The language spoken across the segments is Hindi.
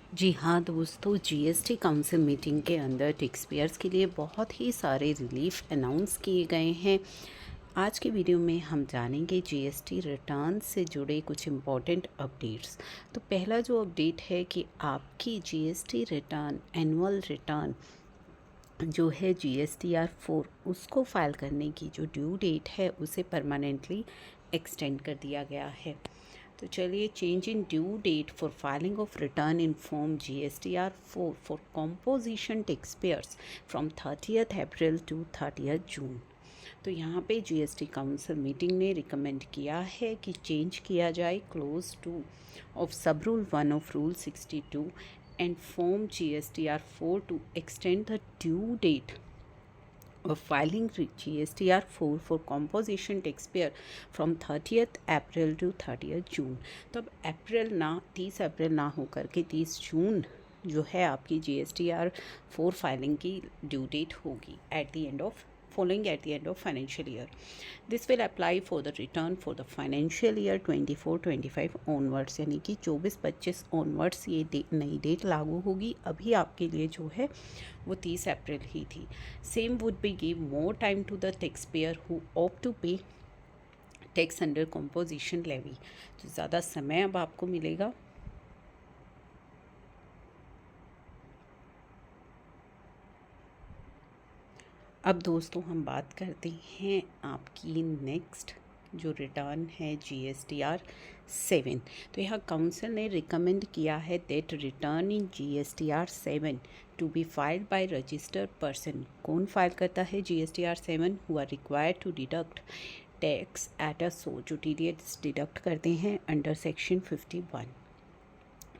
जी हाँ दोस्तों, जीएसटी काउंसिल मीटिंग के अंदर टैक्स पेयर्स के लिए बहुत ही सारे रिलीफ अनाउंस किए गए हैं। आज की वीडियो में हम जानेंगे जीएसटी रिटर्न से जुड़े कुछ इम्पॉर्टेंट अपडेट्स। तो पहला जो अपडेट है कि आपकी जीएसटी रिटर्न, एनुअल रिटर्न जो है GSTR 4, उसको फाइल करने की जो ड्यू डेट है उसे परमानेंटली एक्सटेंड कर दिया गया है। तो चलिए, change in due date for filing of return in form GSTR 4 for composition tax payers from 30th April to 30th June. तो यहाँ पे जीएसटी काउंसिल मीटिंग ने रिकमेंड किया है कि चेंज किया जाए clause 2 of sub rule 1 of rule 62 and form GSTR 4 to extend the due date of filing GSTR 4 for composition taxpayer from 30th April to 30th June. तो अब अप्रैल ना 30 अप्रैल ना होकर के 30 जून जो है आपकी GSTR 4 फाइलिंग की ड्यू डेट होगी at the end of financial year. This will apply for the return for the financial year 24-25 onwards, यानी कि 24-25 onwards ये नई डेट लागू होगी। अभी आपके लिए जो है वो 30 अप्रैल ही थी। Same would be give more time to the tax payer who opt to pay tax under composition levy. तो ज़्यादा समय अब आपको मिलेगा। अब दोस्तों हम बात करते हैं आपकी नेक्स्ट जो रिटर्न है GSTR 7। तो यहाँ काउंसिल ने रिकमेंड किया है that return in GSTR 7 to be filed by registered person. कौन फाइल करता है GSTR 7? Who are required to deduct tax at a source, जो TDS डिडक्ट करते हैं अंडर सेक्शन 51।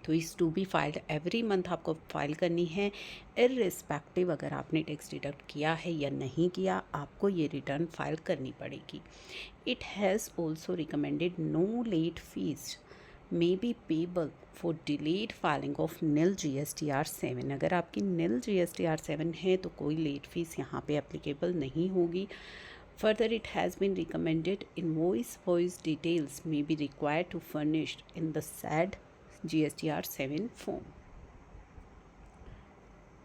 तो is to be filed every month आपको फाइल करनी है, इररिस्पेक्टिव अगर आपने टैक्स डिडक्ट किया है या नहीं किया, आपको ये रिटर्न फाइल करनी पड़ेगी। It has also recommended no late fee may be payable for delayed filing of nil GSTR 7। अगर आपकी नील GSTR 7 है तो कोई लेट फीस यहाँ पे एप्लीकेबल नहीं होगी। Further, it has been recommended invoice details may be required to furnished in the said GSTR 7 form.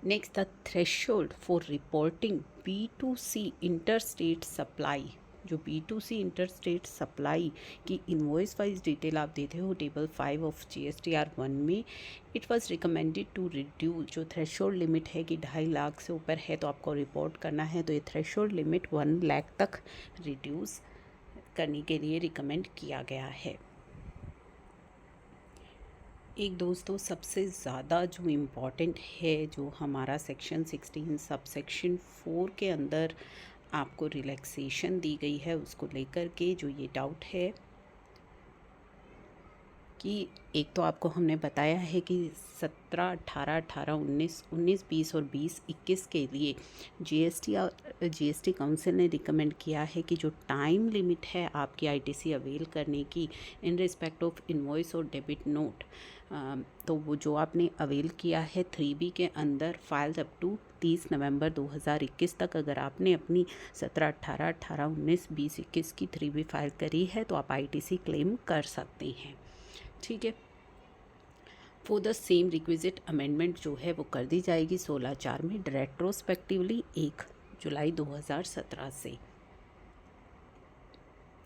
Next, the threshold for reporting B2C interstate supply, जो B2C interstate supply की invoice wise detail आप देते हो टेबल 5 ऑफ GSTR 1 में, it was recommended to reduce, जो threshold limit है कि 2.5 लाख से ऊपर है तो आपको रिपोर्ट करना है, तो ये threshold limit 1 लाख तक रिड्यूस करने के लिए रिकमेंड किया गया है। एक दोस्तों सबसे ज़्यादा जो इम्पॉर्टेंट है, जो हमारा सेक्शन 16 सब सेक्शन 4 के अंदर आपको रिलैक्सेशन दी गई है, उसको लेकर के जो ये डाउट है कि एक तो आपको हमने बताया है कि 17, 18, 18, 19, 19, 20 और 20, 21 के लिए जीएसटी काउंसिल ने रिकमेंड किया है कि जो टाइम लिमिट है आपकी आईटीसी अवेल करने की इन रिस्पेक्ट ऑफ इनवॉइस और डेबिट नोट, तो वो जो आपने अवेल किया है 3B के अंदर फाइल्स अप टू 30 नवंबर 2021 तक, अगर आपने अपनी 17, 18, 18, 19, 20, 21 की 3B फाइल करी है तो आप आईटीसी क्लेम कर सकते हैं। ठीक है। For the same requisite amendment जो है वो कर दी जाएगी 16/4 में रेट्रोस्पेक्टिवली 1 जुलाई 2017 से।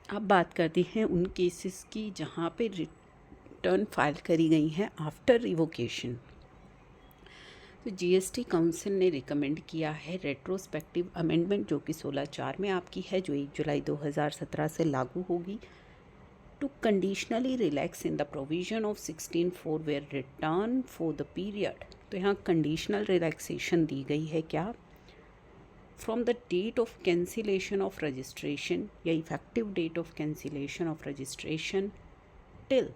अब बात करते हैं उन केसेस की जहाँ पे रिटर्न फाइल करी गई हैं आफ्टर रिवोकेशन। तो जीएसटी काउंसिल ने रिकमेंड किया है रेट्रोस्पेक्टिव अमेंडमेंट जो कि 16/4 में आपकी है, जो 1 जुलाई 2017 से लागू होगी, to conditionally relax in the provision of 16(4) where return for the period, तो यहाँ conditional relaxation दी गई है क्या, from the date of cancellation of registration या effective date of cancellation of registration till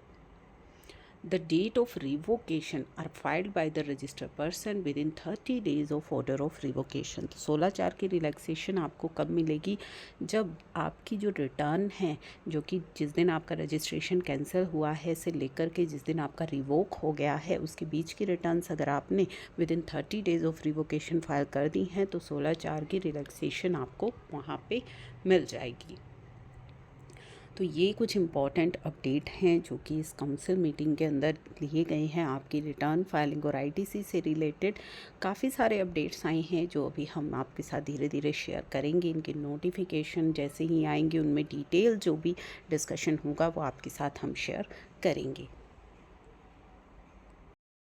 the date of revocation are filed by the registered person within 30 days of order of revocation। तो 16/4 की रिलैक्सेशन आपको कब मिलेगी, जब आपकी जो रिटर्न है, जो कि जिस दिन आपका रजिस्ट्रेशन कैंसिल हुआ है से लेकर के जिस दिन आपका रिवोक हो गया है उसके बीच की रिटर्न्स अगर आपने within 30 days of revocation file कर दी हैं तो 16/4 की रिलैक्सेशन आपको वहाँ पे मिल जाएगी। तो ये कुछ इम्पॉर्टेंट अपडेट हैं जो कि इस काउंसिल मीटिंग के अंदर लिए गए हैं। आपकी रिटर्न फाइलिंग और आईटीसी से रिलेटेड काफ़ी सारे अपडेट्स आए हैं जो अभी हम आपके साथ धीरे धीरे शेयर करेंगे। इनकी नोटिफिकेशन जैसे ही आएंगे उनमें डिटेल जो भी डिस्कशन होगा वो आपके साथ हम शेयर करेंगे।